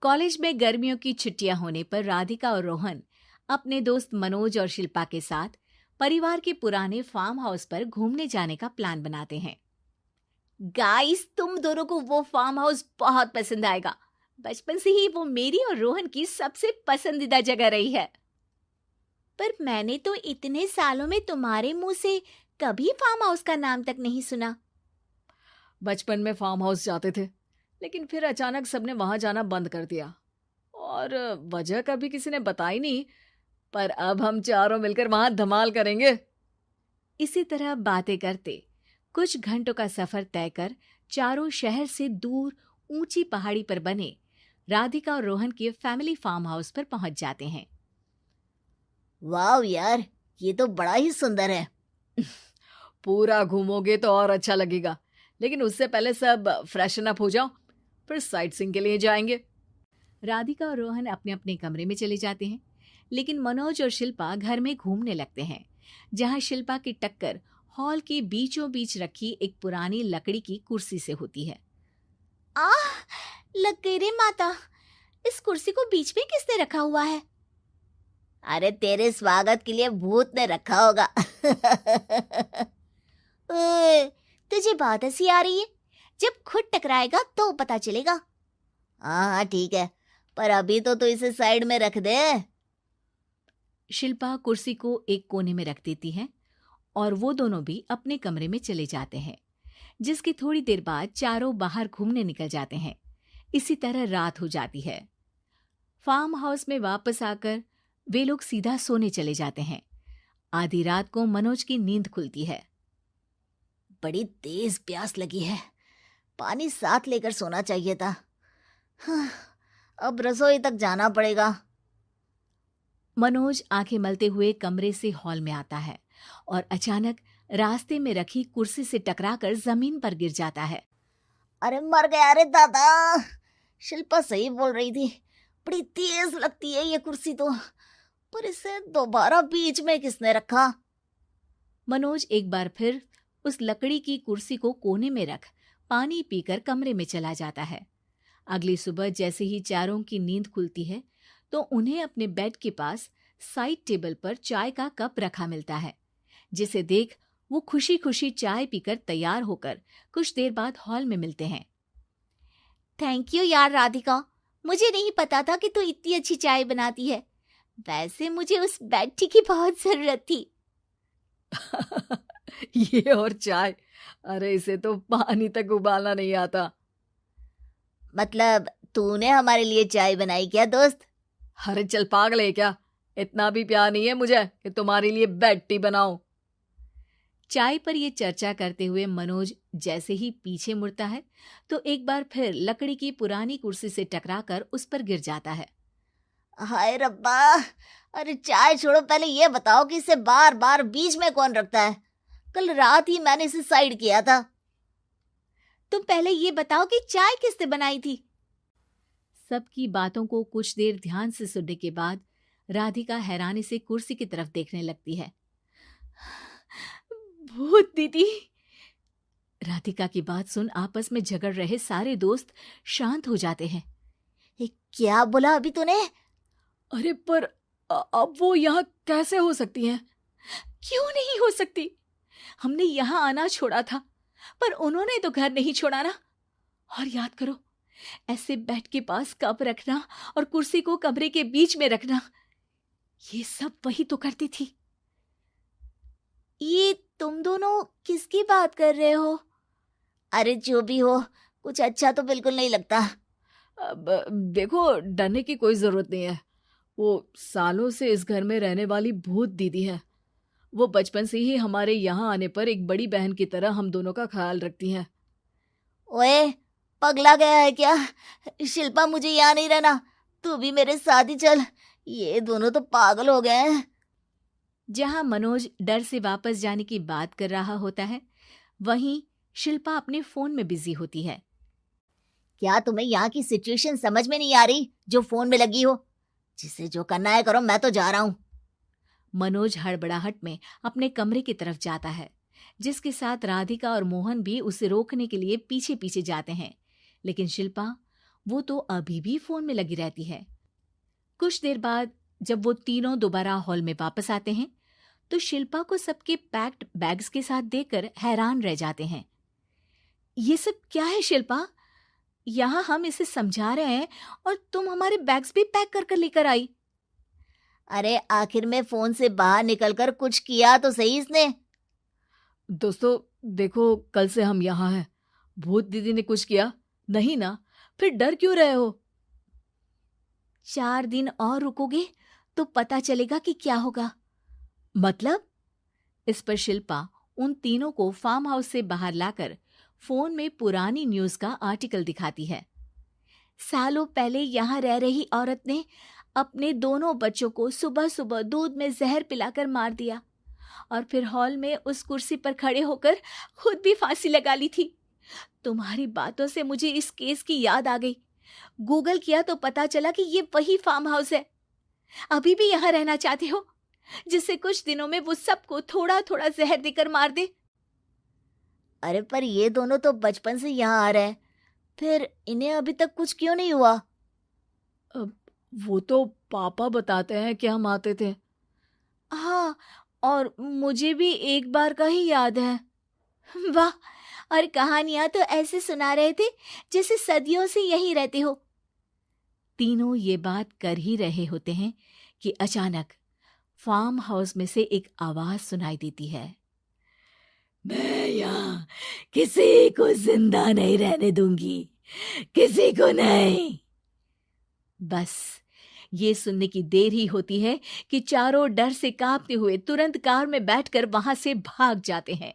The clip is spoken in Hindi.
कॉलेज में गर्मियों की छुट्टियां होने पर राधिका और रोहन अपने दोस्त मनोज और शिल्पा के साथ परिवार के पुराने फार्म हाउस पर घूमने जाने का प्लान बनाते हैं। गाइस, तुम दोनों को वो फार्म हाउस बहुत पसंद आएगा। बचपन से ही वो मेरी और रोहन की सबसे पसंदीदा जगह रही है। पर मैंने तो इतने सालों में तुम्हारे मुंह से कभी फार्म हाउस का नाम तक नहीं सुना। बचपन में फार्म हाउस जाते थे, लेकिन फिर अचानक सबने वहां जाना बंद कर दिया और वजह कभी किसी ने बताई नहीं। पर अब हम चारों मिलकर वहां धमाल करेंगे। इसी तरह बातें करते कुछ घंटों का सफर तय कर चारों शहर से दूर ऊंची पहाड़ी पर बने राधिका और रोहन के फैमिली फार्म हाउस पर पहुंच जाते हैं। वाह यार, ये तो बड़ा ही सुंदर है। पूरा घूमोगे तो और अच्छा लगेगा, लेकिन उससे पहले सब फ्रेशन अप हो जाओ, फिर साइट सीइंग के लिए जाएंगे। राधिका और रोहन अपने अपने कमरे में चले जाते हैं, लेकिन मनोज और शिल्पा घर में घूमने लगते हैं, जहां शिल्पा की टक्कर हॉल के बीचों बीच रखी एक पुरानी लकड़ी की कुर्सी से होती है। आह, लग गई रे माता, इस कुर्सी को बीच में किसने रखा हुआ है? अरे तेरे स्वागत के लिए भूत ने रखा होगा। ओए, तुझे बहुत हंसी आ रही है। जब खुद टकराएगा तो पता चलेगा। हाँ ठीक है, पर अभी तो इसे साइड में रख दे। शिल्पा कुर्सी को एक कोने में रख देती है और वो दोनों भी अपने कमरे में चले जाते हैं, जिसकी थोड़ी देर बाद चारों बाहर घूमने निकल जाते हैं। इसी तरह रात हो जाती है। फार्म हाउस में वापस आकर वे लोग सीधा सोने चले जाते हैं। आधी रात को मनोज की नींद खुलती है। बड़ी तेज प्यास लगी है, पानी साथ लेकर सोना चाहिए था। अब रसोई तक जाना पड़ेगा। मनोज आंखें मलते हुए कमरे से हॉल में आता है और अचानक रास्ते में रखी कुर्सी से टकराकर जमीन पर गिर जाता है। अरे मर गया रे दादा। शिल्पा सही बोल रही थी, बड़ी तेज लगती है ये कुर्सी तो, पर इसे दोबारा बीच में किसने रखा? मनोज एक बार फिर उस लकड़ी की कुर्सी को कोने में रख पानी पीकर कमरे में चला जाता है। अगली सुबह जैसे ही चारों की नींद खुलती है तो उन्हें अपने बेड के पास साइड टेबल पर चाय का कप रखा मिलता है, जिसे देख वो खुशी खुशी चाय पीकर तैयार होकर कुछ देर बाद हॉल में मिलते हैं। थैंक यू यार राधिका, मुझे नहीं पता था कि तू इतनी अच्छी चाय बनाती है। वैसे मुझे उस बेड टी की बहुत जरूरत थी। ये और चाय, अरे इसे तो पानी तक उबालना नहीं आता। मतलब तूने हमारे लिए चाय बनाई क्या दोस्त? अरे चल पागल है क्या, इतना भी प्यार नहीं है मुझे कि तुम्हारे लिए बेड टी बनाऊं। चाय पर ये चर्चा करते हुए मनोज जैसे ही पीछे मुड़ता है तो एक बार फिर लकड़ी की पुरानी कुर्सी से टकराकर उस पर गिर जाता है। हाय रब्बा, अरे चाय छोड़ो, पहले ये बताओ कि इसे बार बार बीच में कौन रखता है? कल रात ही मैंने इसे साइड किया था। तुम पहले ये बताओ कि चाय किसने बनाई थी? सबकी बातों को कुछ देर ध्यान से सुनने के बाद राधिका हैरानी से कुर्सी की तरफ देखने लगती है। भूत दीदी। राधिका की बात सुन आपस में झगड़ रहे सारे दोस्त शांत हो जाते हैं। क्या बोला अभी तूने? अरे पर अब वो यहाँ कैसे हो सकती हैं? क्यों नहीं हो सकती? हमने यहाँ आना छोड़ा था, पर उन्होंने तो घर नहीं छोड़ा ना। और याद करो, ऐसे बेड के पास कप रखना और कुर्सी को कमरे के बीच में रखना, ये सब वही तो करती थी। ये तुम दोनों किसकी बात कर रहे हो? अरे जो भी हो, कुछ अच्छा तो बिल्कुल नहीं लगता। अब देखो, डरने की कोई जरूरत नहीं है। वो सालों से इस घर में रहने वाली भूत दीदी है। वो बचपन से ही हमारे यहाँ आने पर एक बड़ी बहन की तरह हम दोनों का ख्याल रखती हैं। ओए, पगला गया है क्या? शिल्पा, मुझे यहाँ नहीं रहना, तू भी मेरे साथ ही चल। ये दोनों तो पागल हो गए हैं। जहां मनोज डर से वापस जाने की बात कर रहा होता है, वहीं शिल्पा अपने फोन में बिजी होती है। क्या तुम्हें यहाँ की सिचुएशन समझ में नहीं आ रही जो फोन में लगी हो? जिसे जो करना है करो, मैं तो जा रहा हूँ। मनोज हड़बड़ाहट में अपने कमरे की तरफ जाता है, जिसके साथ राधिका और मोहन भी उसे रोकने के लिए पीछे पीछे जाते हैं, लेकिन शिल्पा वो तो अभी भी फोन में लगी रहती है। कुछ देर बाद जब वो तीनों दोबारा हॉल में वापस आते हैं तो शिल्पा को सबके पैक्ड बैग्स के साथ देखकर हैरान रह जाते हैं। ये सब क्या है शिल्पा? यहाँ हम इसे समझा रहे हैं और तुम हमारे बैग्स भी पैक कर कर लेकर आई। अरे आखिर में फोन से बाहर निकलकर कुछ किया तो सही इसने। दोस्तों देखो, कल से हम यहाँ हैं। भूत दीदी ने कुछ किया नहीं ना? फिर डर क्यों रहे हो? 4 दिन और रुकोगे तो पता चलेगा कि क्या होगा। मतलब? इस पर शिल्पा उन तीनों को फार्म हाउस से बाहर लाकर फोन में पुरानी न्यूज का आर्टिकल दिखाती है। सालों पहले यहाँ रह रही औरत ने अपने दोनों बच्चों को सुबह सुबह दूध में जहर पिलाकर मार दिया और फिर हॉल में उस कुर्सी पर खड़े होकर खुद भी फांसी लगा ली थी। तुम्हारी बातों से मुझे इस केस की याद आ गई। गूगल किया तो पता चला कि ये वही फार्म हाउस है। अभी भी यहाँ रहना चाहते हो जिससे कुछ दिनों में वो सबको थोड़ा थोड़ा जहर देकर मार दे? अरे पर ये दोनों तो बचपन से यहाँ आ रहे हैं, फिर इन्हें अभी तक कुछ क्यों नहीं हुआ? वो तो पापा बताते हैं कि हम आते थे। हाँ, और मुझे भी एक बार का ही याद है। वाह, और कहानियां तो ऐसे सुना रहे थे जैसे सदियों से यहीं रहते हो। तीनों ये बात कर ही रहे होते हैं कि अचानक फार्म हाउस में से एक आवाज सुनाई देती है। मैं यहाँ किसी को जिंदा नहीं रहने दूंगी, किसी को नहीं। बस ये सुनने की देर ही होती है कि चारों डर से कांपते हुए तुरंत कार में बैठकर वहां से भाग जाते हैं।